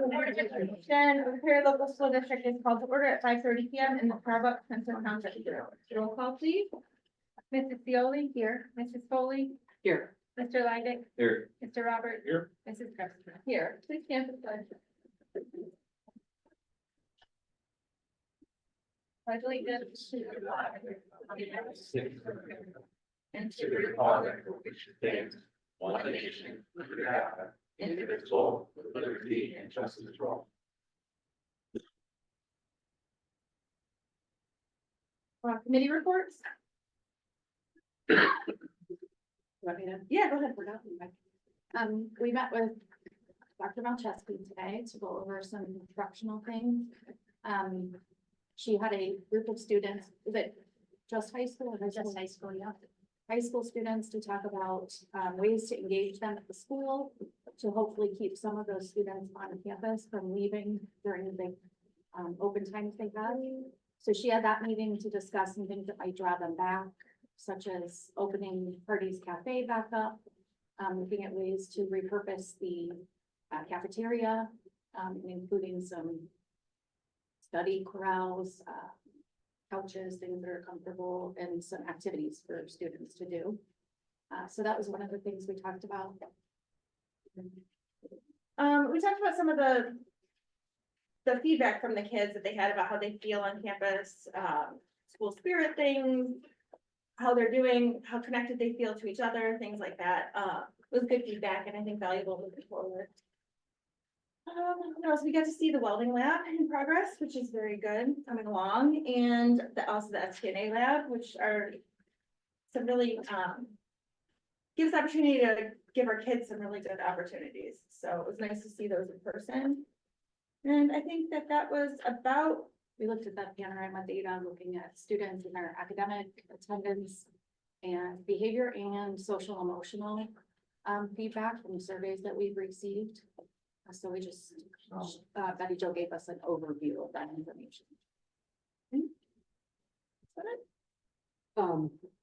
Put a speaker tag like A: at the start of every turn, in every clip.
A: Board of Education, the Perry Local School District is called to order at 5:30 p.m. in the Starbucks Center Township. Roll call, please. Mrs. Seoli here. Mrs. Foley
B: Here.
A: Mr. Leidick
C: Here.
A: Mr. Robert
C: Here.
A: Mrs. Krebsman here. Please stand for the pledge. Pledge allegiance to the flag of the United States of America and to the republic for which it stands, one nation under God, indivisible, with liberty and justice for all. Committee reports? Yeah, go ahead.
D: We met with Dr. Malcheski today to go over some instructional things. She had a group of students, is it just high school or just high school? Yeah. High school students to talk about ways to engage them at the school, to hopefully keep some of those students on campus from leaving during the big open times they have. So she had that meeting to discuss some things that might draw them back, such as opening Party's Cafe back up, looking at ways to repurpose the cafeteria, including some study corrals, couches, things that are comfortable, and some activities for students to do. So that was one of the things we talked about.
A: We talked about some of the feedback from the kids that they had about how they feel on campus, school spirit things, how they're doing, how connected they feel to each other, things like that. It was good feedback and I think valuable moving forward. What else? We got to see the welding lab in progress, which is very good, coming along, and also the STNA lab, which are some really gives opportunity to give our kids some really good opportunities. So it was nice to see those in person. And I think that was about.
D: We looked at that panorama data, looking at students and their academic attendance and behavior and social emotional feedback from surveys that we've received. So we just, Betty Jo gave us an overview of that information.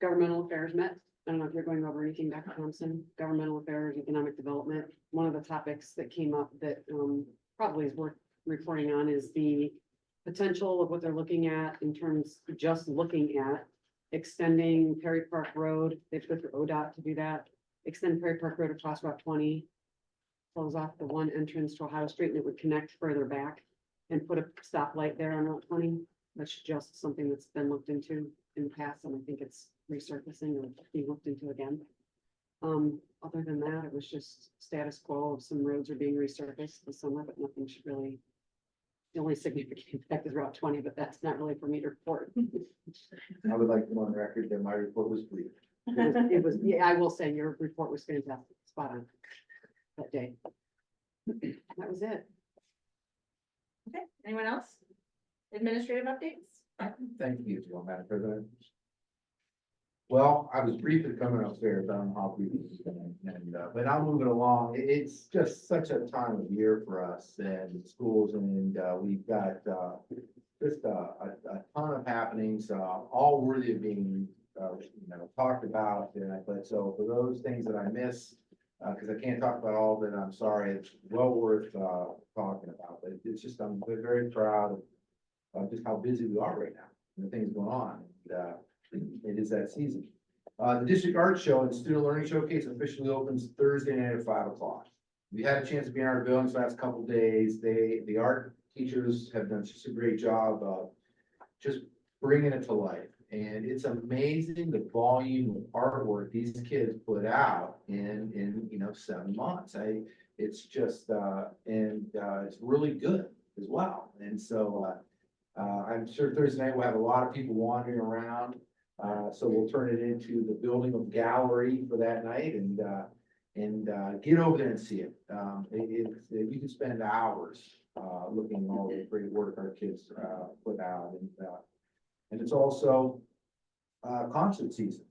B: Governmental affairs met. I don't know if you're going over anything, Dr. Thompson. Governmental affairs, economic development. One of the topics that came up that probably is worth reporting on is the potential of what they're looking at in terms, just looking at extending Perry Park Road. They have to go through ODOT to do that. Extend Perry Park Road across Route 20. Close off the one entrance to Ohio Street and it would connect further back and put a stoplight there on Route 20. That's just something that's been looked into in the past, and I think it's resurfacing or being looked into again. Other than that, it was just status quo of some roads are being resurfaced this summer, but nothing should really. The only significant impact is Route 20, but that's not really for me to report.
C: I would like to go on record that my report was brief.
B: It was, yeah, I will say your report was fantastic, spot on that day. That was it.
A: Okay, anyone else? Administrative updates?
C: Thank you, Madam President. Well, I was briefly coming upstairs. I don't know how brief this is going, but I'll move it along. It's just such a time of year for us and schools, and we've got just a ton of happenings, all worthy of being talked about. But so for those things that I miss, because I can't talk about all of it, I'm sorry. It's well worth talking about. But it's just I'm very proud of just how busy we are right now and the things going on. It is that season. The District Art Show and Student Learning Showcase officially opens Thursday night at 5 o'clock. We had a chance to be in our buildings last couple of days. The art teachers have done just a great job of just bringing it to life. And it's amazing the volume of artwork these kids put out in 7 months. It's just it's really good as well. And so I'm sure Thursday night we'll have a lot of people wandering around. So we'll turn it into the building of gallery for that night and get over there and see it. You can spend hours looking at all the great work our kids put out, and it's also concert season.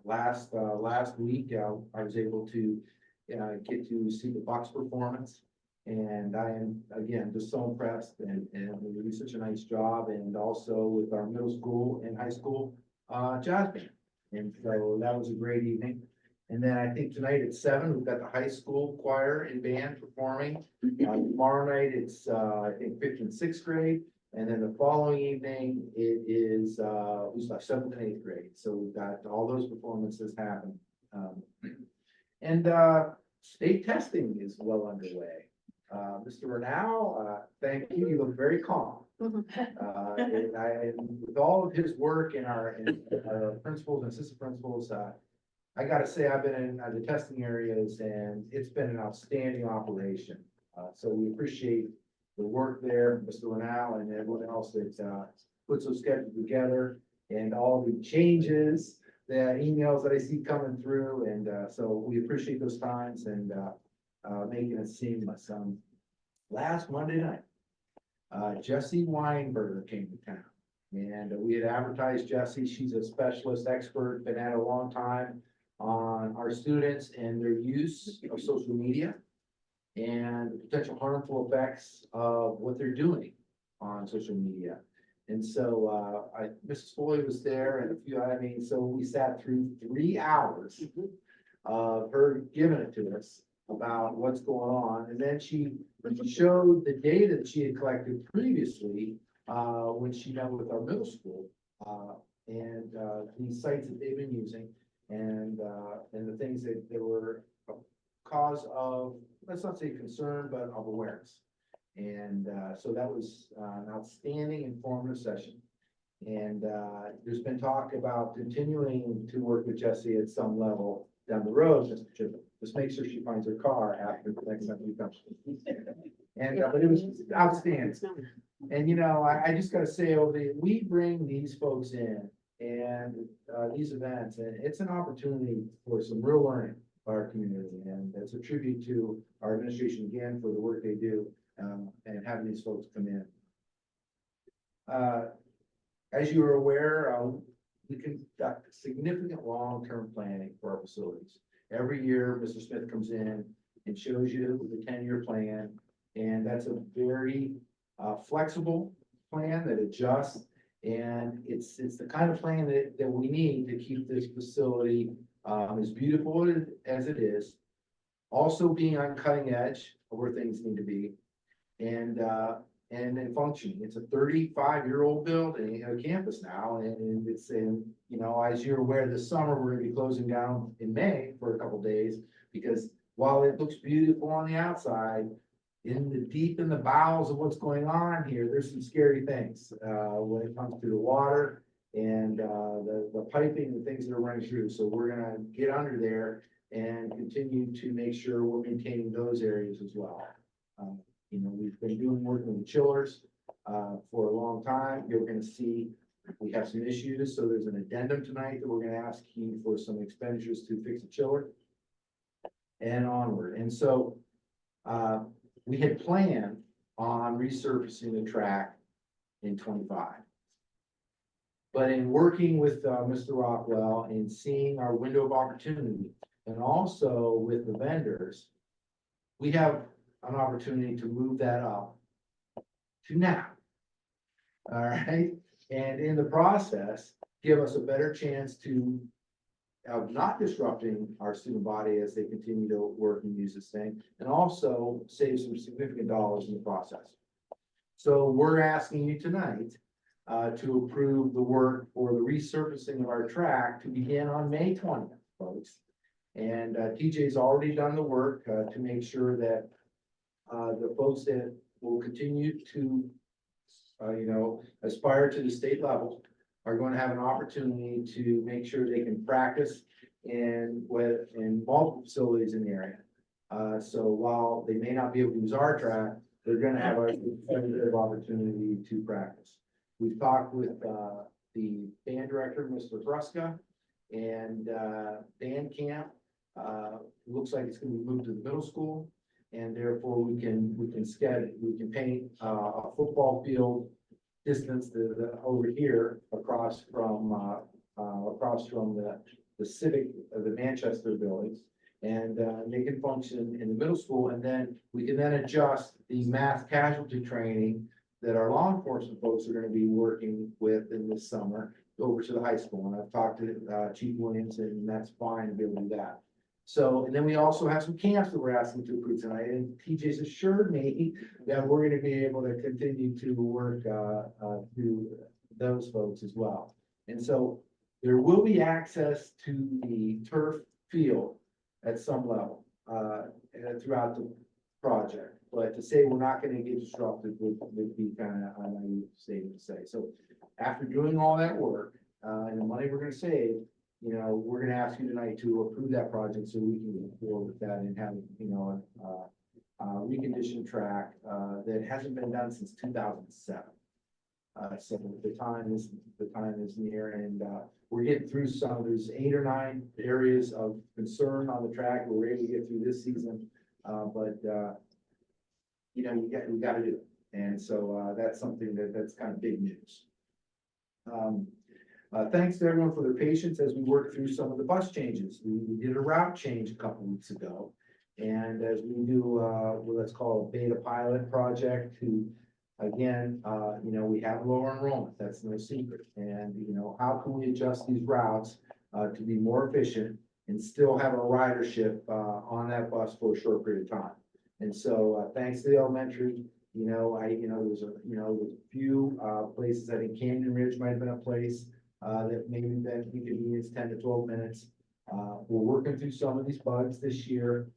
C: Last week I was able to get to see the Bucks performance. And I am, again, just so impressed, and we do such a nice job, and also with our middle school and high school jazz band. And so that was a great evening. And then I think tonight at 7, we've got the high school choir and band performing. Tomorrow night, it's, I think, 5th and 6th grade. And then the following evening, it is, we start 7th and 8th grade. So we've got all those performances happen. And state testing is well underway. Mr. Renau, thank you. You look very calm. And with all of his work and our principals and assistant principals, I gotta say, I've been in the testing areas and it's been an outstanding operation. So we appreciate the work there, Mr. Renau and everyone else that puts those schedules together and all the changes, the emails that I see coming through. And so we appreciate those times and making it seamless. Last Monday night, Jessie Weinberger came to town. And we had advertised Jessie. She's a specialist expert, been at it a long time on our students and their use of social media and the potential harmful effects of what they're doing on social media. And so Mrs. Foley was there and a few, so we sat through 3 hours of her giving it to us about what's going on. And then she showed the data that she had collected previously when she met with our middle school and these sites that they've been using and the things that were a cause of, let's not say concern, but of awareness. And so that was an outstanding informative session. And there's been talk about continuing to work with Jessie at some level down the road, just make sure she finds her car after the next time we come. And but it was outstanding. And you know, I just gotta say, we bring these folks in and these events, and it's an opportunity for some real learning by our community. And it's a tribute to our administration again for the work they do and having these folks come in. As you are aware, we conduct significant long-term planning for our facilities. Every year, Mr. Smith comes in and shows you the 10-year plan, and that's a very flexible plan that adjusts, and it's the kind of plan that we need to keep this facility as beautiful as it is, also being on cutting edge of where things need to be, and then functioning. It's a 35-year-old building, a campus now, and it's in, you know, as you're aware, this summer, we're gonna be closing down in May for a couple of days, because while it looks beautiful on the outside, deep in the bowels of what's going on here, there's some scary things, when it comes to the water and, the piping, the things that are running through. So we're gonna get under there and continue to make sure we're maintaining those areas as well. You know, we've been doing work with the chillers for a long time. You're gonna see we have some issues, so there's an addendum tonight that we're gonna ask you for some expenditures to fix the chiller and onward. And so we had planned on resurfacing the track in 25. But in working with Mr. Rockwell and seeing our window of opportunity, and also with the vendors, we have an opportunity to move that up to now. All right, and in the process, give us a better chance to of not disrupting our student body as they continue to work and use this thing, and also save some significant dollars in the process. So we're asking you tonight to approve the work for the resurfacing of our track to begin on May 20th, folks. And TJ's already done the work to make sure that the folks that will continue to, you know, aspire to the state level are going to have an opportunity to make sure they can practice in multiple facilities in the area. So while they may not be able to use our track, they're going to have a competitive opportunity to practice. We've talked with the band director, Mr. Fruska, and band camp. Looks like it's going to be moved to the middle school, and therefore we can paint a football field distance over here across from the civic, the Manchester buildings, and they can function in the middle school, and then we can then adjust the mass casualty training that our law enforcement folks are going to be working with in this summer over to the high school. And I've talked to Chief Williams, and that's fine to be able to do that. So, and then we also have some camps that we're asking to approve tonight, and TJ's assured me that we're gonna be able to continue to work, through those folks as well. And so there will be access to the turf field at some level, and throughout the project. But to say we're not gonna get disrupted would be kind of a naive statement to say. So after doing all that work, and the money we're gonna save, you know, we're gonna ask you tonight to approve that project so we can move forward with that and have, you know, reconditioned track, that hasn't been done since 2007. So the time is near, and, we're getting through some, there's 8 or 9 areas of concern on the track we're able to get through this season. But you know, we gotta do it. And so, that's something that's kind of big news. Thanks to everyone for their patience as we work through some of the bus changes. We did a route change a couple weeks ago. And as we do, well, let's call it a beta pilot project to, again, you know, we have lower enrollment, that's no secret. And, you know, how can we adjust these routes, to be more efficient and still have a ridership, on that bus for a short period of time? And so, thanks to the elementary, you know, there's a few, places, I think Canyon Ridge might have been a place, that maybe that inconvenience 10 to 12 minutes. We're working through some of these bugs this year,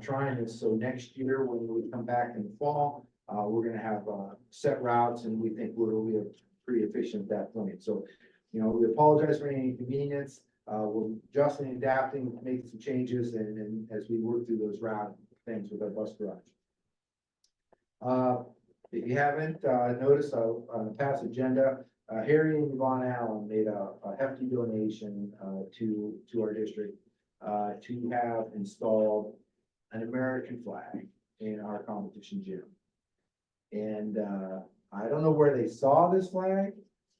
C: trying this. So next year, when we come back in the fall, we're gonna have, set routes, and we think we'll be pretty efficient at that point. So, you know, we apologize for any inconvenience. We're adjusting, adapting, making some changes, and as we work through those route things with our bus garage. If you haven't, noticed, on the past agenda, Harry and Yvonne Allen made a hefty donation, to our district, to have installed an American flag in our competition gym. And, I don't know where they saw this flag,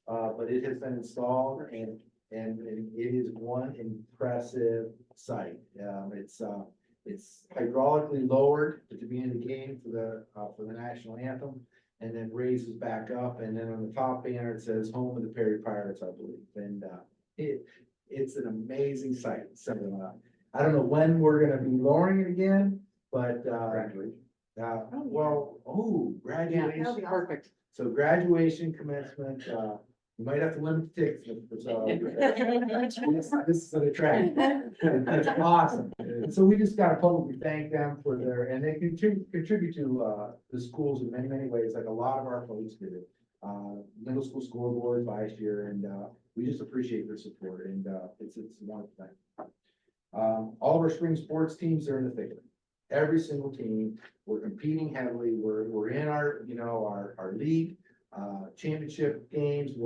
C: but it has been installed, and it is one impressive sight. It's hydraulically lowered at the beginning of the game for the national anthem, and then raises back up, and then on the top banner, it says "Home of the Perry Pirates," I believe. And it's an amazing sight. So I don't know when we're gonna be lowering it again, but graduation. Graduation.
B: Yeah, perfect.
C: So graduation, commencement, you might have to limit the tickets. So this is an attraction. That's awesome. And so we just gotta publicly thank them for and they contribute to, the schools in many, many ways, like a lot of our folks did it. Middle school scoreboard last year, and, we just appreciate their support, and, it's a wonderful thing. All of our spring sports teams are in the thick of it. Every single team, we're competing heavily, we're in our, you know, our league, championship games,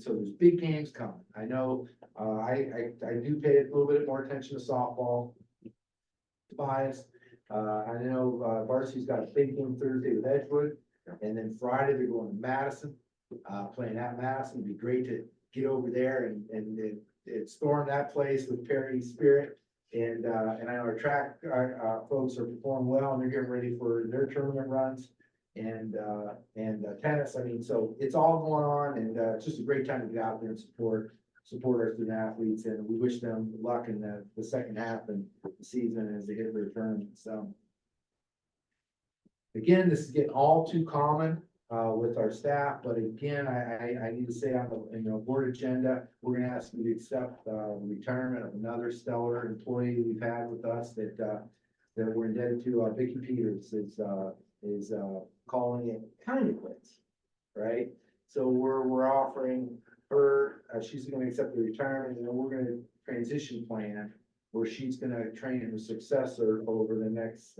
C: so there's big games coming. I know, I do pay a little bit more attention to softball. Bias, I know, varsity's got a big game Thursday with Edgewood, and then Friday they're going to Madison, playing at Madison. It'd be great to get over there and storm that place with Perry spirit. And I know our track, folks are performing well, and they're getting ready for their tournament runs, and tennis. I mean, so it's all going on, and it's just a great time to get out there and support our student athletes, and we wish them luck in the second half and the season as they hit their tournaments. So again, this is getting all too common with our staff, but again, I need to say on the board agenda, we're gonna ask you to accept the retirement of another stellar employee we've had with us that we're indebted to. Vicki Peters is calling it kind of quits, right? So we're offering her, she's gonna accept the retirement, and then we're gonna transition plan where she's gonna train her successor over the next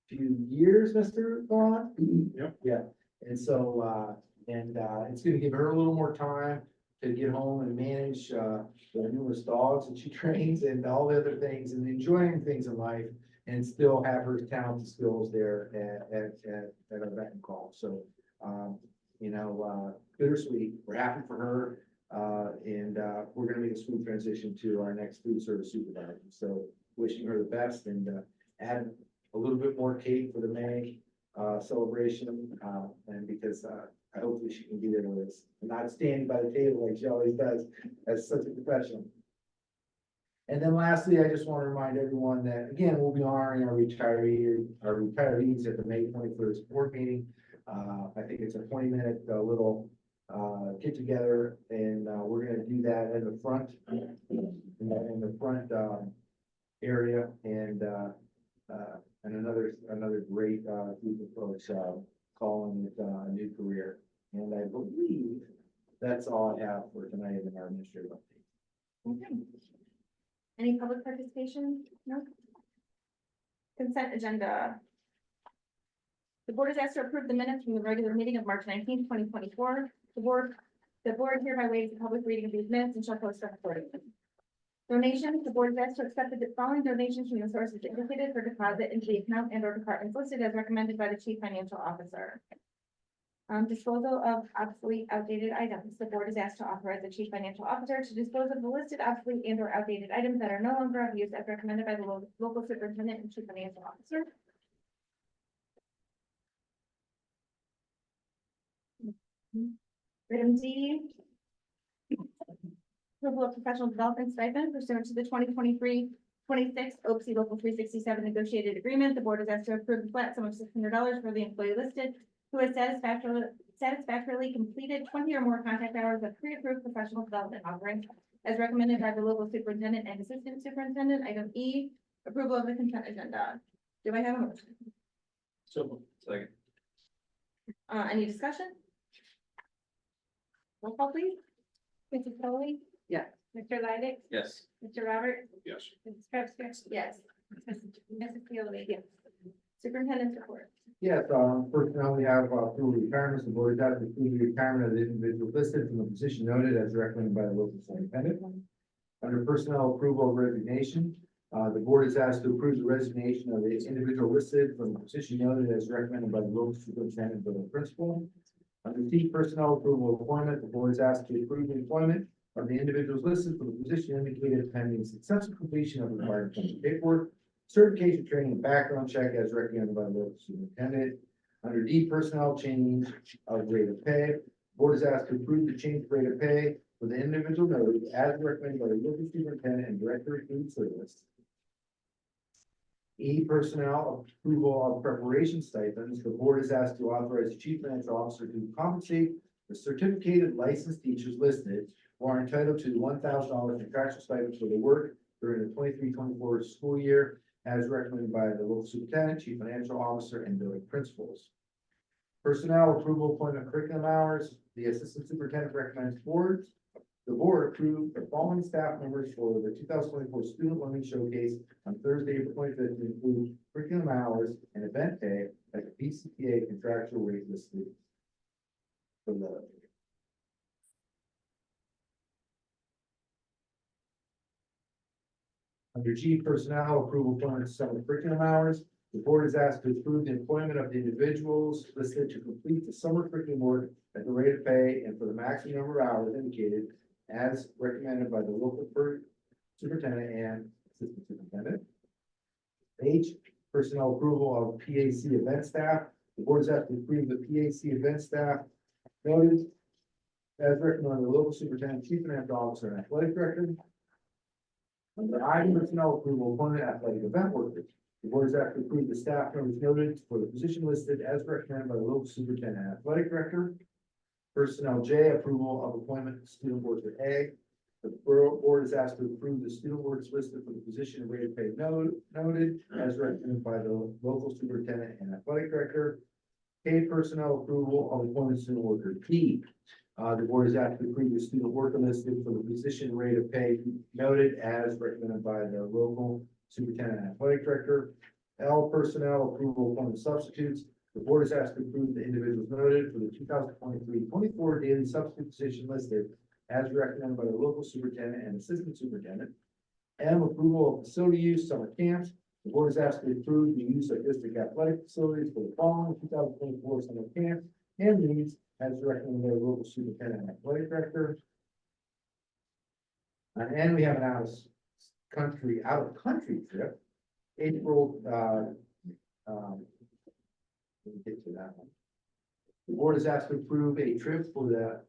C: few years, Mr. Vaughn?
E: Yep.
C: Yeah, and so, it's gonna give her a little more time to get home and manage, the numerous dogs that she trains and all the other things, and enjoying things in life, and still have her talents and skills there at our beck and call. So, bittersweet. We're happy for her, and we're gonna make a smooth transition to our next food service supervisor. So wishing her the best, and add a little bit more cake for the May celebration, and because hopefully she can be there with us, and not standing by the table like she always does as such a professional. And then lastly, I just want to remind everyone that, again, we'll be honoring our retirees at the May 21st board meeting. I think it's a 20-minute little get together, and we're gonna do that in the front, in the front area, and another great group of folks calling it a new career. And I believe that's all I have for tonight in our administrative update.
A: Okay. Any public participation? No? Consent agenda. The board is asked to approve the minutes from the regular meeting of March 19th, 2024. The board hereby waives the public reading of these minutes and shall post them accordingly. Donations, the board is asked to accept the following donations from the sources indicated for deposit into the account and or departments listed as recommended by the chief financial officer. Disposal of obsolete, outdated items. The board is asked to authorize the chief financial officer to dispose of the listed obsolete and or outdated items that are no longer of use as recommended by the local superintendent and chief financial officer. Item D. Approval of professional development stipend pursuant to the 2023-26 OPSI Local 367 negotiated agreement. The board is asked to approve the flat sum of $600 for the employee listed who has satisfactorily completed 20 or more contact hours of pre-approved professional development offerings as recommended by the local superintendent and assistant superintendent. Item E, approval of the consent agenda. Do I have a motion?
E: So, second.
A: Any discussion? Roll call, please.
F: Mrs. Foley?
B: Yes.
F: Mr. Lighted?
E: Yes.
F: Mr. Roberts?
E: Yes.
F: Mrs. Krebs?
A: Yes.
F: Mrs. Cleaver?
A: Yes. Superintendent's report.
C: Yes, personnel, we have approval retirements. The board has to approve the retirement of the individual listed from the position noted as recommended by the local superintendent. Under personnel approval of resignation, the board is asked to approve the resignation of the individual listed from the position noted as recommended by the local superintendent or the principal. Under C, personnel approval of appointment, the board is asked to approve the employment of the individuals listed for the position indicated pending successful completion of required paperwork, certification, training, and background check as recommended by the local superintendent. Under D, personnel change of rate of pay, the board is asked to approve the change of rate of pay for the individual noted as recommended by the local superintendent and director of food service. E, personnel approval of preparation stipends. The board is asked to authorize the chief financial officer to compensate the certificated licensed teachers listed who are entitled to the $1,000 contractual stipend for the work during the 23-24 school year as recommended by the local superintendent, chief financial officer, and building principals. Personnel approval appointment curriculum hours. The assistant superintendent recommends boards. The board approved the following staff members for the 2024 Student Learning Showcase on Thursday, April 25th, to include curriculum hours and event pay at the PCPA contractual rate listed below. Under G, personnel approval appointment summer curriculum hours. The board is asked to approve the employment of the individuals listed to complete the summer curriculum work at the rate of pay and for the maximum number of hours indicated as recommended by the local superintendent and assistant superintendent. H, personnel approval of PAC event staff. The board is asked to approve the PAC event staff noted as recommended by the local superintendent, chief financial officer, and athletic director. Under I, personnel approval appointment athletic event workers. The board is asked to approve the staff members noted for the position listed as recommended by the local superintendent and athletic director. Personnel J, approval of appointment student worker A. The board is asked to approve the student workers listed for the position and rate of pay noted as recommended by the local superintendent and athletic director. K, personnel approval of appointment student worker D. The board is asked to approve the student worker listed for the position and rate of pay noted as recommended by the local superintendent and athletic director. L, personnel approval appointment substitutes. The board is asked to approve the individuals noted for the 2023-24 daily substitute position listed as recommended by the local superintendent and assistant superintendent. M, approval of facility use summer camps. The board is asked to approve the use of district athletic facilities for the following 2024 summer camps and needs as recommended by the local superintendent and athletic director. And we have an out of country trip, April, let me get to that one. The board is asked to approve a trip for the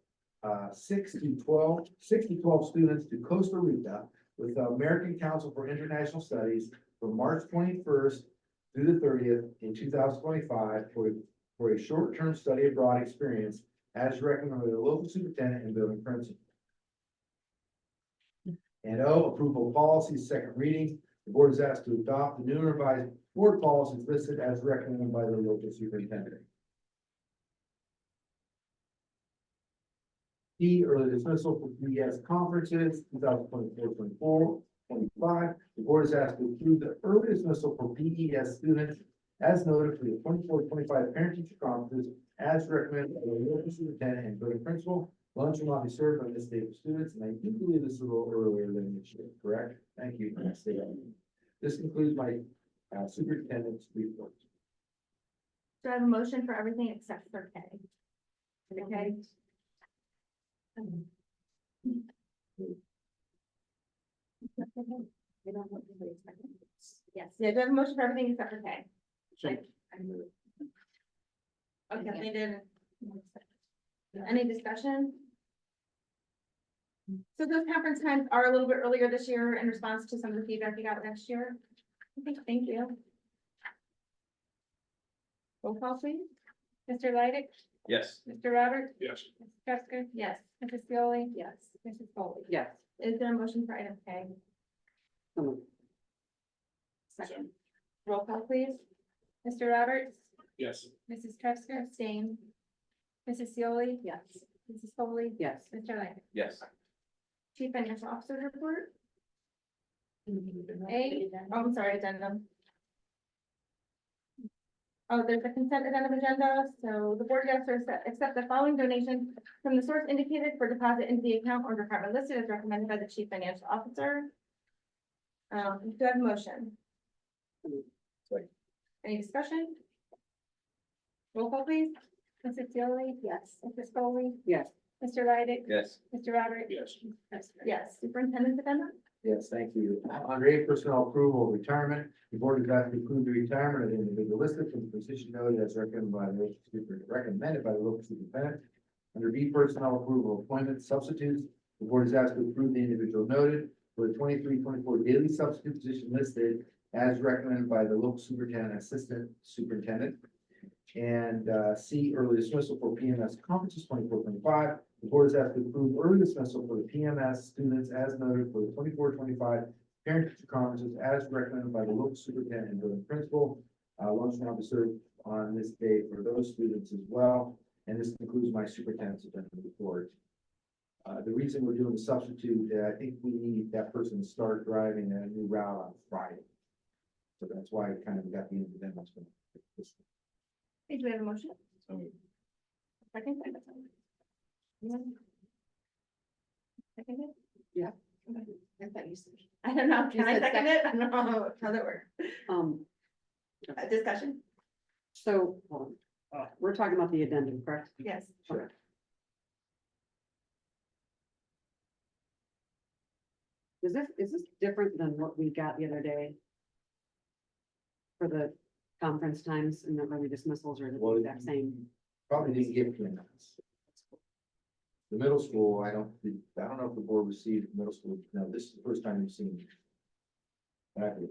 C: 6 to 12 students to Costa Rica with the American Council for International Studies from March 21st through the 30th in 2025 for a short-term study abroad experience as recommended by the local superintendent and building principal. And O, approval of policies, second reading. The board is asked to adopt the new and revised board policies listed as recommended by the local superintendent. E, early dismissal for PES conferences, 2024-25. The board is asked to approve the early dismissal for PES students as noted for the 24-25 parent-teacher conferences as recommended by the local superintendent and building principal. Lunch will not be served on this day for students, and I do believe this is a little earlier than this year, correct? Thank you. This concludes my superintendent's report.
A: Do I have a motion for everything except for K? Okay. Yes, yeah, do I have a motion for everything except for K? Okay, they did. Any discussion? So those conference times are a little bit earlier this year in response to some of the feedback we got next year. Okay, thank you. Roll call please.
F: Mr. Leidig,
E: Yes.
F: Mr. Roberts,
E: Yes.
F: Mrs. Custer,
A: Yes,
F: Mrs. Pioli. Yes. Mrs. Foley.
B: Yes.
A: is there a motion for item K?
B: So moved.
A: Second. Roll call please.
F: Mr. Roberts,
E: Yes.
F: Mrs. Custer,
A: Abstain.
F: Mrs. Pioli.
D: Yes.
F: Mrs. Foley.
B: Yes.
F: Mr. Leidig.
E: Yes.
A: Chief Financial Officer report.
F: A,
A: Oh, I'm sorry, addendum. Oh, there's a consent addendum agenda, so the board has to accept the following donation from the source indicated for deposit into the account or department listed as recommended by the chief financial officer. Do I have a motion?
E: Second.
A: Any discussion? Roll call please.
F: Mrs. Pioli. Yes. Mrs. Foley.
B: Yes.
F: Mr. Leidig.
E: Yes.
F: Mr. Roberts.
E: Yes.
F: Mrs. Custer.
A: Yes, superintendent's addendum.
C: Yes, thank you. Under A, personnel approval of retirement, the board is asked to approve the retirement of the individual listed from the position noted as recommended by the local superintendent. Under B, personnel approval of appointment substitutes, the board is asked to approve the individual noted for the 23-24 daily substitute position listed as recommended by the local superintendent and assistant superintendent. And C, early dismissal for PMS conferences 24-25. The board is asked to approve early dismissal for the PMS students as noted for the 24-25 parent-teacher conferences as recommended by the local superintendent and building principal. Lunch will not be served on this day for those students as well. And this concludes my superintendent's agenda report. The reason we're doing the substitute, I think we need that person to start driving a new route on Friday. So that's why I kind of got the independence.
A: Okay, do we have a motion?
E: So moved.
A: Second. Second.
B: Yeah.
D: I thought you said.
A: I don't know,
B: You
A: can I
B: said
A: second it? I don't know how that works. Discussion,
B: So, hold on. We're talking about the addendum, correct?
A: yes.
C: Sure.
B: Is this different than what we got the other day? For the conference times and the early dismissals, or is it the exact same?
C: Probably didn't get PMS. The middle school, I don't know if the board received middle school, no, this is the first time you've seen. Exactly.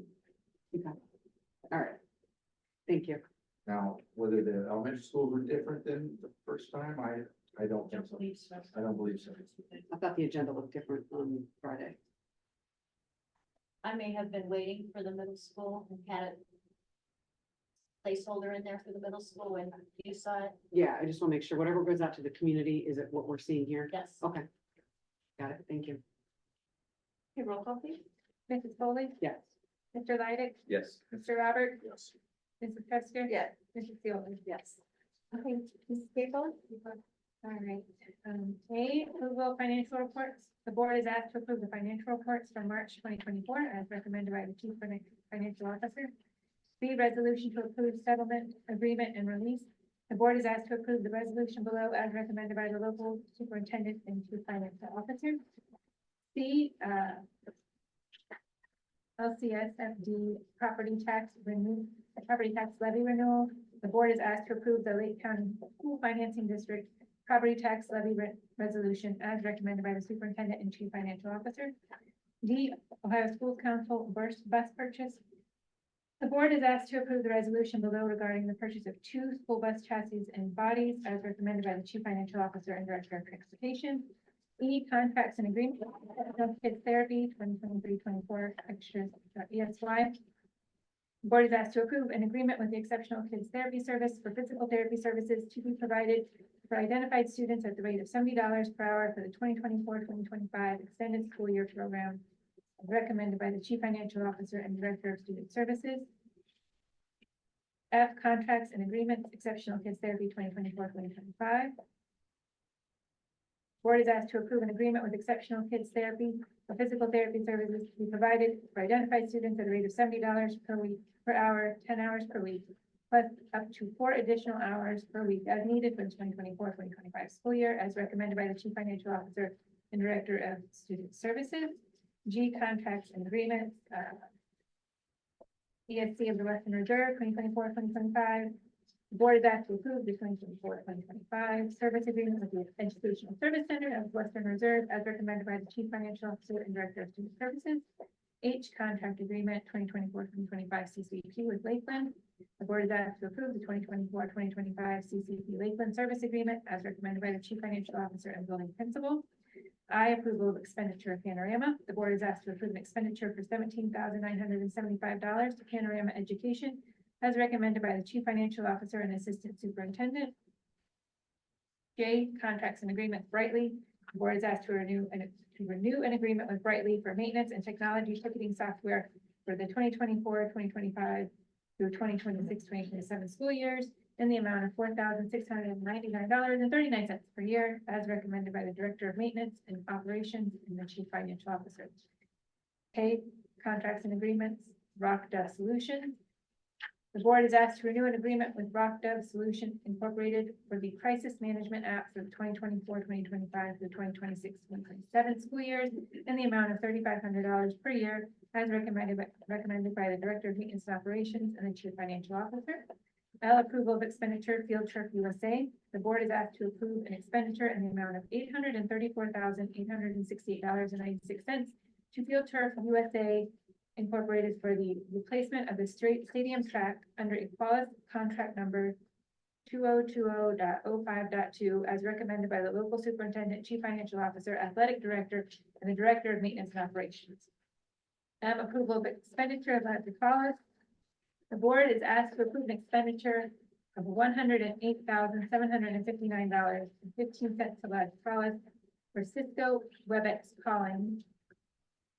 B: Okay. All right. Thank you.
C: Now, whether the elementary schools were different than the first time, I don't think so. I don't believe so.
B: I thought the agenda looked different on Friday.
G: I may have been waiting for the middle school and had a placeholder in there for the middle school when you saw it.
B: Yeah, I just want to make sure whatever goes out to the community, is it what we're seeing here?
G: Yes.
B: Okay. Got it. Thank you.
A: Okay, roll call please.
F: Mrs. Foley.
B: Yes.
F: Mr. Leidig.
E: Yes.
F: Mr. Roberts.
E: Yes.
F: Mrs. Custer.
A: Yes.
F: Mrs. Pioli.
D: Yes.
A: Okay, Mrs. Gable?
F: All right, A, approval of financial reports. The board is asked to approve the financial reports for March 2024 as recommended by the chief financial officer. B, resolution to approve settlement agreement and release. The board is asked to approve the resolution below as recommended by the local superintendent and chief financial officer. C, LCSFD property tax levy renewal. The board is asked to approve the Lake County School Financing District property tax levy resolution as recommended by the superintendent and chief financial officer. D, Ohio School Council bus purchase. The board is asked to approve the resolution below regarding the purchase of 2 school bus chassis and bodies as recommended by the Chief Financial Officer and Director of Transportation. E, contracts and agreements, kids therapy, 2023-24, extras, ESY. The board is asked to approve an agreement with the Exceptional Kids Therapy Service for physical therapy services to be provided for identified students at the rate of $70 per hour for the 2024-2025 extended school year program, as recommended by the Chief Financial Officer and Director of Student Services. F, contracts and agreements, Exceptional Kids Therapy 2024-2025. Board is asked to approve an agreement with Exceptional Kids Therapy for physical therapy services to be provided for identified students at a rate of $70 per hour, 10 hours per week, plus up to 4 additional hours per week as needed for the 2024-2025 school year, as recommended by the Chief Financial Officer and Director of Student Services. G, contracts and agreements, ESC of the Western Reserve, 2024-2025. The board is asked to approve the 2024-2025 service agreement with the Educational Service Center of Western Reserve as recommended by the Chief Financial Officer and Director of Student Services. H, contract agreement 2024-2025 CCP with Lakeland. The board is asked to approve the 2024-2025 CCP Lakeland service agreement as recommended by the Chief Financial Officer and Building Principal. I, approval of expenditure of Panorama. The board is asked to approve an expenditure for $17,975 to Panorama Education as recommended by the Chief Financial Officer and Assistant Superintendent. J, contracts and agreements Brightly. The board is asked to renew an agreement with Brightly for maintenance and technology ticketing software for the 2024-2025 through 2026-2027 school years in the amount of $4,699.39 per year, as recommended by the Director of Maintenance and Operations and the Chief Financial Officer. K, contracts and agreements, Rock Dove Solutions. The board is asked to renew an agreement with Rock Dove Solution Incorporated for the Crisis Management App for the 2024-2025 through 2026-2027 school years in the amount of $3,500 per year, as recommended by the Director of Maintenance and Operations and the Chief Financial Officer. L, approval of expenditure Field Trip USA. The board is asked to approve an expenditure in the amount of $834,868.96 to Field Turf USA Incorporated for the replacement of the stadium track under Equalis contract number 2020.05.2 as recommended by the local superintendent, Chief Financial Officer, Athletic Director, and the Director of Maintenance and Operations. M, approval of expenditure of Equalis. The board is asked to approve an expenditure of $108,759.15 to Equalis for Cisco WebEx calling.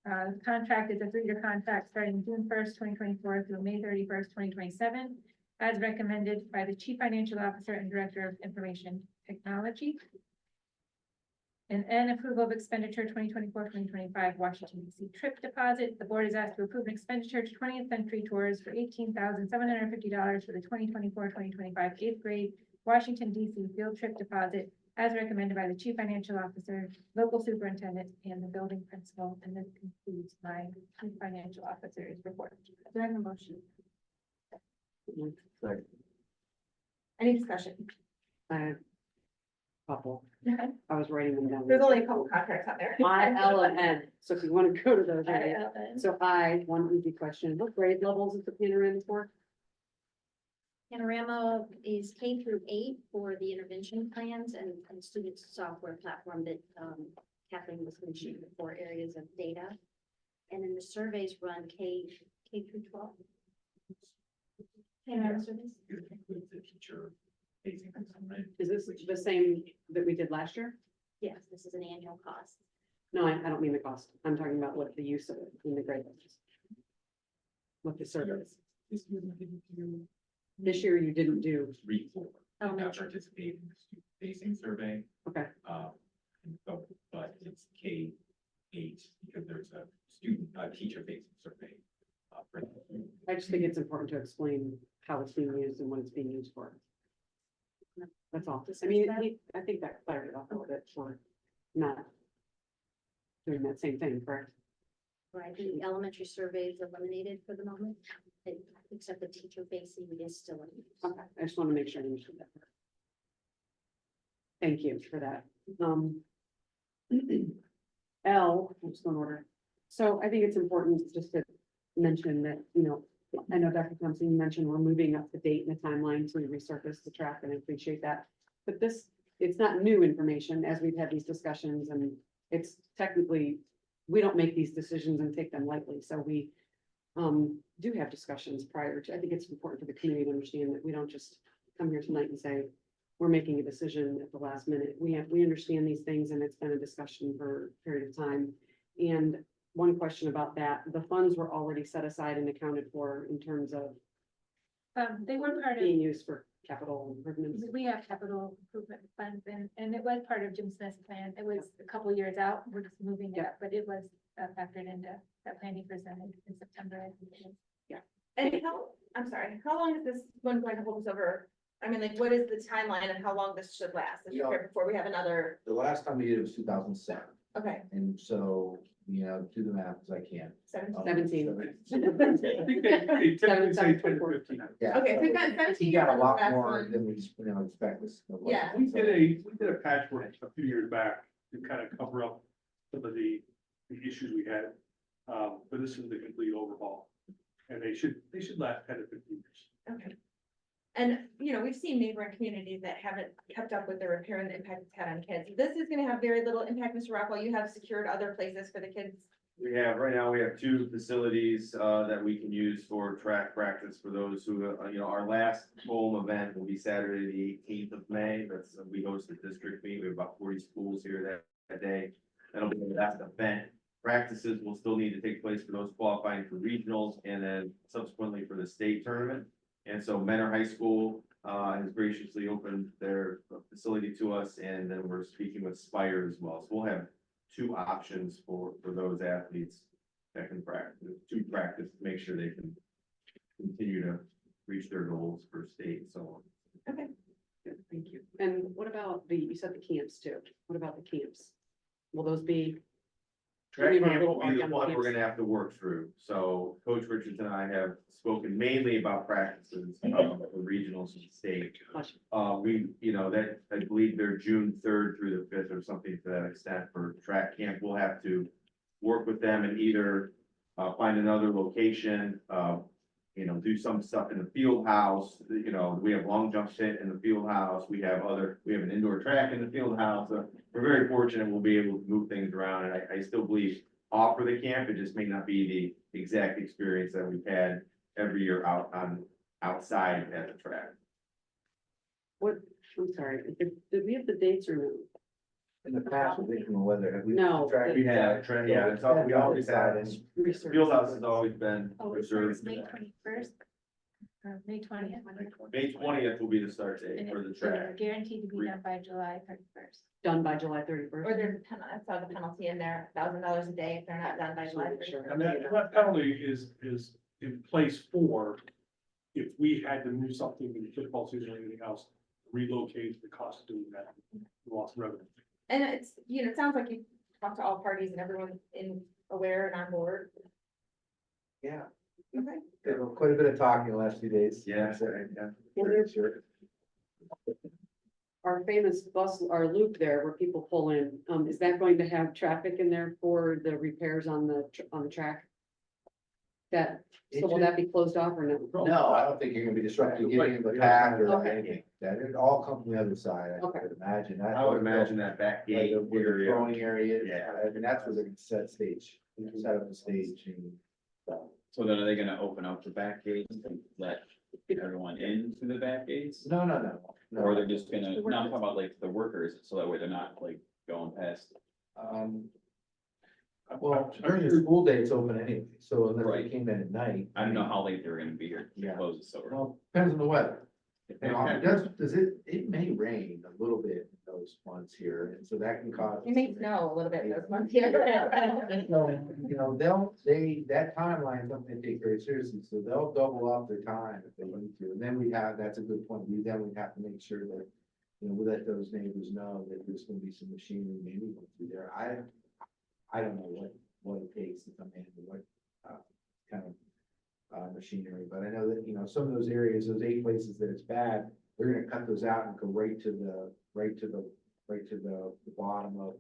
F: The contract is a 3-year contract starting June 1st, 2024 through May 31st, 2027, as recommended by the Chief Financial Officer and Director of Information Technology. And N, approval of expenditure 2024-2025 Washington DC trip deposit. The board is asked to approve an expenditure to 20th Century Tours for $18,750 for the 2024-2025 8th grade Washington DC field trip deposit, as recommended by the Chief Financial Officer, local superintendent, and the building principal. And this concludes my Chief Financial Officer's report. Do I have a motion?
C: Sorry.
A: Any discussion?
B: Couple. I was writing them down.
A: There's only a couple contracts out there.
B: I, L, and N. So if you want to go to those,
A: I,
B: right?
A: L, N.
B: So I, one easy question. What grade levels is the Panorama for?
G: Panorama is K through 8 for the intervention plans and student software platform that Kathleen was mentioning, the 4 areas of data. And then the surveys run K through 12. Panorama surveys?
B: Is this the same that we did last year?
G: Yes, this is an annual cost.
B: No, I don't mean the cost. I'm talking about what the use of it in the grade levels. What the service. This year you didn't do.
G: Elementary.
E: Participate in the student facing survey.
B: Okay.
E: But it's K-8 because there's a teacher facing survey.
B: I just think it's important to explain how it's being used and what it's being used for. That's all. I mean, I think that clarified it up a little bit for not doing that same thing, correct?
G: Right, the elementary survey is eliminated for the moment, except the teacher facing is still in use.
B: Okay, I just want to make sure you understood that. Thank you for that. L, I'm just going to order. So I think it's important just to mention that, I know Dr. Thompson, you mentioned we're moving up the date and the timeline to resurface the track, and I appreciate that. But it's not new information as we've had these discussions, and it's technically, we don't make these decisions and take them lightly, so we do have discussions prior to, I think it's important for the community to understand that we don't just come here tonight and say, we're making a decision at the last minute. We understand these things, and it's been a discussion for a period of time. And one question about that, the funds were already set aside and accounted for in terms of
F: They were part of,
B: being used for capital improvements.
F: we have capital improvement funds and it was part of Jim Smith's plan. It was a couple years out. We're just moving it up, but it was factored into that planning presented in September. I think it was.
A: And I'm sorry, how long is this one going to hold us over? I mean, like, what is the timeline and how long this should last? This
C: Yeah.
A: year before we have another,
C: The last time we did it was 2007,
A: okay,
C: and so, do the math as I can.
A: 17.
B: 17.
H: I think they typically say 10 to
B: 7,
H: 15.
C: Yeah.
A: Okay, so we've got 17
C: He got a
A: on the
C: lot
A: last
C: more
A: one.
C: than we, expect this.
A: Yeah.
H: We did a patchwork a few years back to kind of cover up some of the issues we had. But this is the complete overhaul. And they should last 10 to 15 years.
A: Okay. And, we've seen neighboring communities that haven't kept up with the repair and the impact it's had on kids. This is gonna have very little impact, Mr. Rockwell. You have secured other places for the kids.
I: Right now, we have 2 facilities, that we can use for track practice for those who, our last home event will be Saturday, the 18th of May. We host a district meet. We have about 40 schools here that day. That'll be the last event. Practices will still need to take place for those qualifying for regionals and then subsequently for the state tournament. And so Menor High School, has graciously opened their facility to us, and then we're speaking with Spire as well. So we'll have 2 options for those athletes that can practice, to make sure they can continue to reach their goals for state and so on.
A: Okay.
B: Good, thank you. And what about you said the camps too? What about the camps? Will those be?
I: Track
B: Leave our
I: camp
B: little
I: will be the
B: arc on
I: one
B: camps.
I: we're gonna have to work through. So Coach Richards and I have spoken mainly about practices, for regionals and state. That, I believe they're June 3rd through the 5th or something to that extent for track camp. We'll have to work with them and either find another location, do some stuff in the field house. We have long jump pit in the field house. We have an indoor track in the field house. So we're very fortunate we'll be able to move things around, and I still believe offer the camp. It just may not be the exact experience that we've had every year outside at the track.
B: I'm sorry, did we have the dates or no?
C: In the past, with inclement weather, have we?
B: No.
C: track-
I: We always had,
B: Research.
I: field house has always been
F: Oh, it's
I: reserved.
F: May 21st. May 20th.
I: May 20th will be the start date
F: And
I: for the
F: it's
I: track.
F: guaranteed to be done by July 31st.
B: Done by July
A: Or
B: 31st.
A: there's a penalty, I saw the penalty in there, $1,000 a day if they're not done by July.
B: Sure.
A: 31st.
H: And that penalty is in place for if we had to do something in the football season or anything else, relocate the cost of doing that, lost revenue.
A: And it's, it sounds like you talked to all parties and everyone's aware and on board.
C: Yeah,
A: Okay.
C: there was quite a bit of talking the last few days.
I: Yeah.
C: Sure.
B: Our famous bus, our loop there where people pull in, is that going to have traffic in there for the repairs on the track? So will that be closed off or no?
C: No, I don't think you're gonna be disrupting getting the pack or
B: Okay.
C: anything. That it all come from the other side, I
B: Okay.
C: would imagine.
I: I would imagine that back
C: Like
I: gate
C: where the
I: area.
C: throwing area,
I: Yeah.
C: I mean, that's where they're gonna set stage, set up the stage and.
J: So then are they gonna open up the back gates and let everyone in through the back gates?
C: No.
J: Or they're just gonna, no, I'm talking about like the workers, so that way they're not like going past.
C: Well, during the school day, it's open anyway, so unless they
J: Right.
C: came in at night.
J: I don't know how late they were gonna be here,
C: Yeah.
J: it closes so early.
C: Well, depends on the weather. It may rain a little bit in those months here, and so that can cause.
A: It may snow a little bit those months here.
C: That timeline is something they take very seriously, so they'll double up their time if they need to, and then that's a good point, we have to make sure that, we let those neighbors know that there's gonna be some machinery maybe going through there, I don't know what it takes to come in, what, kind of machinery, but I know that, some of those areas, those 8 places that it's bad, they're gonna cut those out and go right to the bottom of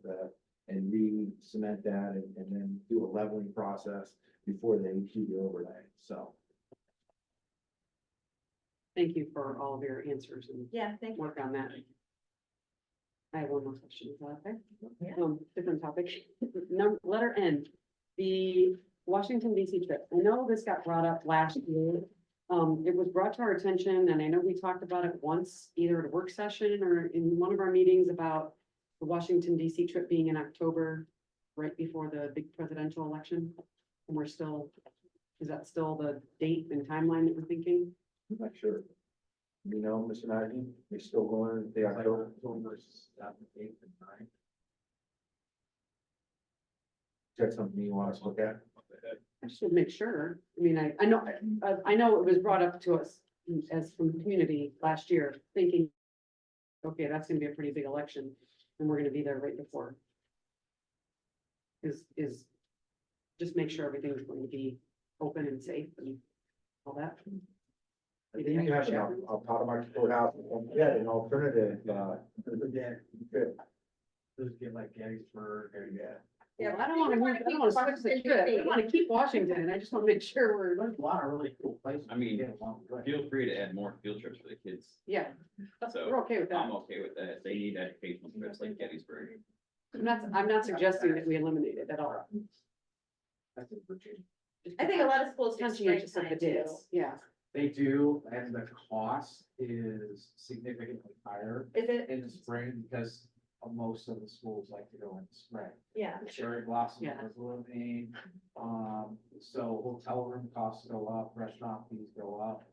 C: and re-cement that and then do a leveling process before they do the overlay, so.
B: Thank you for all of your answers and
A: Yeah, thank you.
B: work on that. I have one more question, is that okay?
A: Yeah.
B: Different topic. Letter N, the Washington DC trip. I know this got brought up last year. It was brought to our attention, and I know we talked about it once, either at a work session or in one of our meetings about the Washington DC trip being in October, right before the big presidential election. And we're still, is that still the date and timeline that we're thinking?
C: I'm not sure. You know, Mr. Nagy, you're still going, the October. Is that something you want us to look at?
B: I just would make sure. I mean, I know it was brought up to us as from the community last year, thinking, okay, that's gonna be a pretty big election, and we're gonna be there right before. Is just make sure everything's going to be open and safe and all that.
C: I think you have a Potomac courthouse, yeah, an alternative, good. Just get like Gettysburg, or yeah.
A: Yeah,
B: I don't wanna switch the trip. I wanna keep Washington. I just wanna make sure we're,
C: There's a lot of really cool places.
J: I mean,
C: Yeah, along the way.
J: Feel free to add more field trips for the kids.
B: yeah,
J: So
B: we're okay with that.
J: I'm okay with that. If they need educational trips like Gettysburg.
B: I'm not suggesting that we eliminate it at all.
C: That's in Virginia.
A: I think a lot of schools do
B: Conscientious of the
A: springtime too.
B: days, yeah.
K: They do, and the cost is significantly higher
A: Is it?
K: in the spring because most of the schools like to go in the spring.
A: Yeah.
K: Cherry blossom
B: Yeah.
K: was limiting, so hotel room costs go up, restaurant fees go up.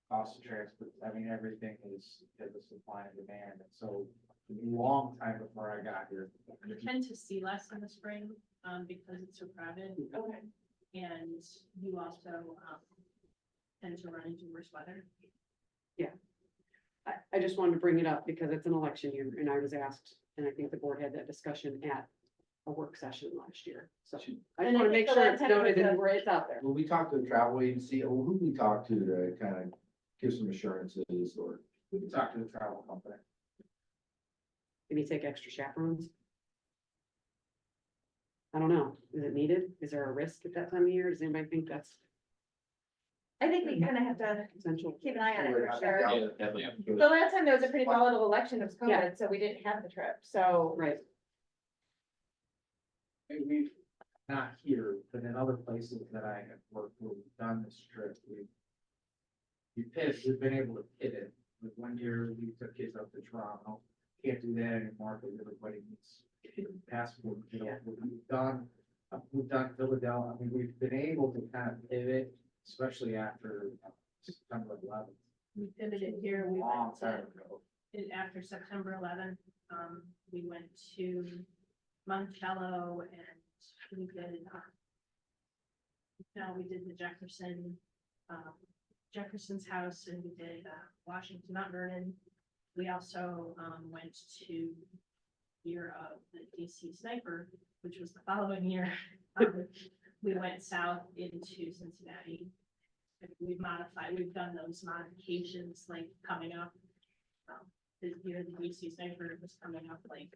K: Cost of transport, I mean, everything is a supply and demand, and so a long time before I got here.
L: You tend to see less in the spring, because it's so crowded,
A: Okay.
L: and you also, tend to run into worse weather.
B: I just wanted to bring it up because it's an election year and I was asked, and I think the board had that discussion at a work session last year. So I
A: And
B: just
A: I
B: want to
A: think
B: make
A: the
B: sure
A: last
B: it's
A: time it
B: noted
A: was
B: and
A: a-
B: where it's out there.
C: Well, we talked to the travel agency, or who we talked to kind of give some assurances, or
K: We can talk to the travel company.
B: Can you take extra chaperones? I don't know. Is it needed? Is there a risk at that time of year? Does anybody think that's
A: I think we kind of have to
B: potential?
A: keep an eye on it
C: We're
A: for
C: not
A: sure.
C: gonna
J: Yeah, definitely.
A: The last time there was a pretty volatile election, it was
B: Yeah.
A: COVID, so we didn't have the trip, so.
B: Right.
K: We've not here, but in other places that I have worked, where we've done this trip, we've been able to pivot. Like 1 year, we took kids up to Toronto, can't do that anymore because everybody needs a passport, you know, we've done Philadelphia, I mean, we've been able to kind of pivot, especially after September 11th.
L: We pivoted here, we
K: Long
L: went
K: time
L: to,
K: ago.
L: after September 11th, we went to Monticello and we did, we did the Jefferson's house, and we did, Washington, Mount Vernon. We also, went to year of the DC sniper, which was the following year. We went south into Cincinnati. And we've done those modifications like coming up. This year, the DC sniper was coming up like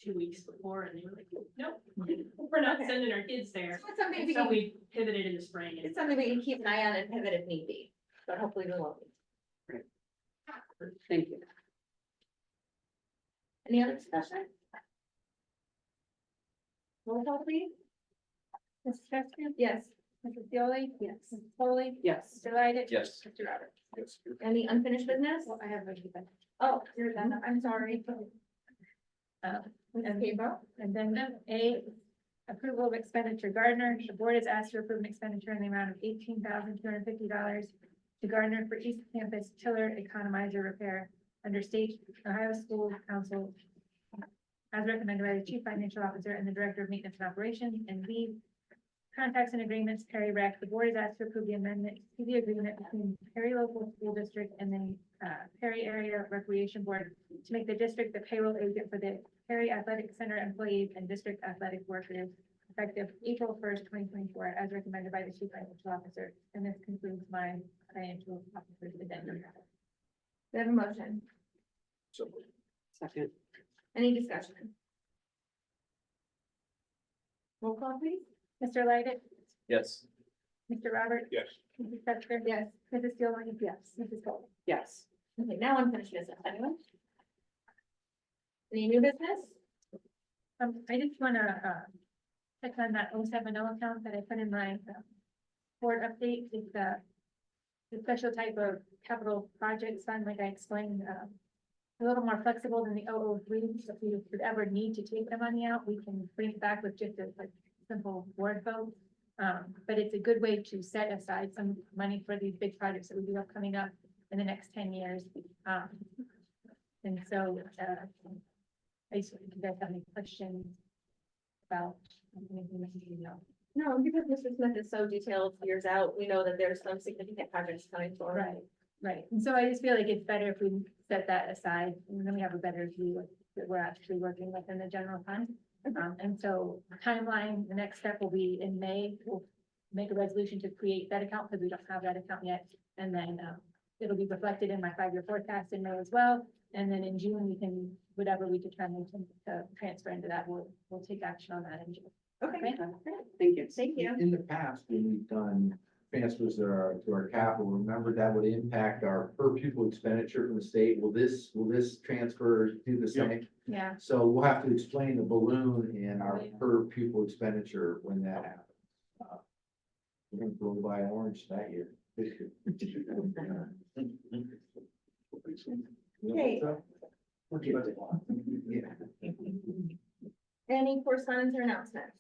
L: 2 weeks before, and they were like, nope, we're not sending our kids there.
A: So it's something we
L: So
A: can,
L: we pivoted in the spring.
A: it's something we can keep an eye on and pivot if need be, but hopefully we won't.
B: Thank you.
A: Any other discussion? Roll call please.
F: Mrs. Chesky?
A: Yes.
F: Mrs. Yoli?
A: Yes.
F: Mrs. Foley?
B: Yes.
F: Mr. Lighted?
J: Yes.
F: Mr. Roberts?
C: yes.
A: Any unfinished business?
F: Well, I have a few.
A: Oh, you're done. I'm sorry. Ms. Cabral?
F: And then A, approval of expenditure Gardner. The board is asked to approve an expenditure in the amount of $18,250 to Gardner for East Campus chiller economizer repair under state Ohio School Council as recommended by the Chief Financial Officer and the Director of Maintenance and Operations. And B, contracts and agreements, Perry Rec. The board is asked to approve the amendment to the agreement between Perry Local School District and the Perry Area Recreation Board to make the district the payroll agent for the Perry Athletic Center employees and district athletic workers effective April 1st, 2024, as recommended by the Chief Financial Officer. And this concludes my financial officer's addendum.
A: We have a motion.
C: So,
B: Second.
A: Any discussion? Roll call please.
F: Mr. Lighted,
J: Yes.
F: Mr. Robert,
H: Yes.
F: Mrs. Metzger.
A: Yes.
F: Mrs. Steelman, yes, Mrs. Cole.
B: Yes.
A: Okay, now unfinished business, anyone? Any new business?
F: I just wanna, check on that 070 account that I put in my, board update, it's the special type of capital projects fund, like I explained, a little more flexible than the 003. So if we would ever need to take the money out, we can bring it back with just a like simple word vote. But it's a good way to set aside some money for these big projects that we do have coming up in the next 10 years. And so, I just, if you guys have any questions about anything that you know.
A: No, because Mr. Smith is so detailed years out, we know that there's some significant projects coming forward.
F: Right, right. And so I just feel like it's better if we set that aside and then we have a better view of that we're actually working with in the general fund. And so timeline, the next step will be in May, we'll make a resolution to create that account because we don't have that account yet. And then it'll be reflected in my 5-year forecast in May as well. And then in June, we can, whatever we determine to transfer into that, we'll take action on that in June.
A: Okay,
F: Okay.
B: Thank you.
A: thank you.
C: In the past, when we've done transfers to our capital, remember that would impact our per pupil expenditure from the state. Will this transfer do the
H: Yep.
C: same?
A: Yeah,
C: So we'll have to explain the balloon in our per pupil expenditure when that happens. We're gonna blow by orange that year.
A: Okay.
C: We'll get it. Yeah.
A: any correspondence or announcements?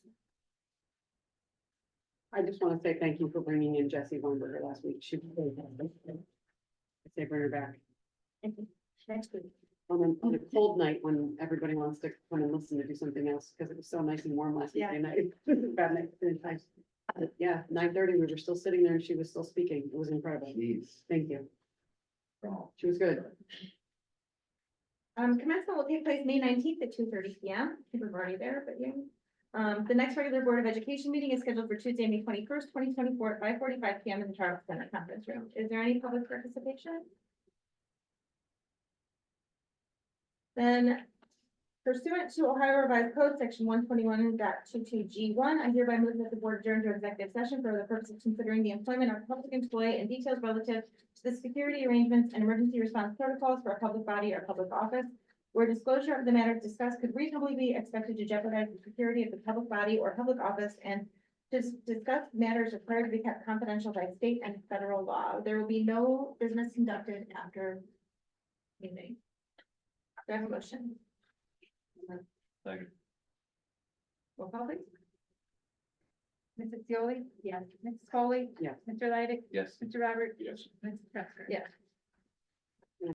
B: I just want to say thank you for bringing in Jessie Weinberger last week. She was really helpful. I say bring her back
A: Next week.
B: on a cold night when everybody wants to come and listen to do something else, because it was so nice and warm last
A: Yeah.
B: Wednesday night. Bad night, good times. Yeah, 9:30, we were still sitting there and she was still speaking. It was incredible.
C: Jeez.
B: Thank you. She was good.
A: Commencement will take place May 19th at 2:30 PM. I think we're already there, but yeah. The next regular Board of Education meeting is scheduled for Tuesday, May 21st, 2024 at 5:45 PM in the Charles Center Conference Room. Is there any public participation? Then pursuant to Ohio Revised Code, section 121.22G1, I hereby move that the board adjourn to executive session for the purpose of considering the employment of a public employee and details relative to the security arrangements and emergency response protocols for a public body or public office, where disclosure of the matters discussed could reasonably be expected to jeopardize the security of the public body or public office, and to discuss matters required to be kept confidential by state and federal law. There will be no business conducted after meeting. Do I have a motion?
J: Second.
A: Roll call please.
F: Mrs. Seoli? Yes. Mrs. Foley?
B: Yes.
F: Mr. Lighted?
J: Yes.
F: Mr. Robert?
H: Yes.
F: Mrs. Metzger?
A: Yes.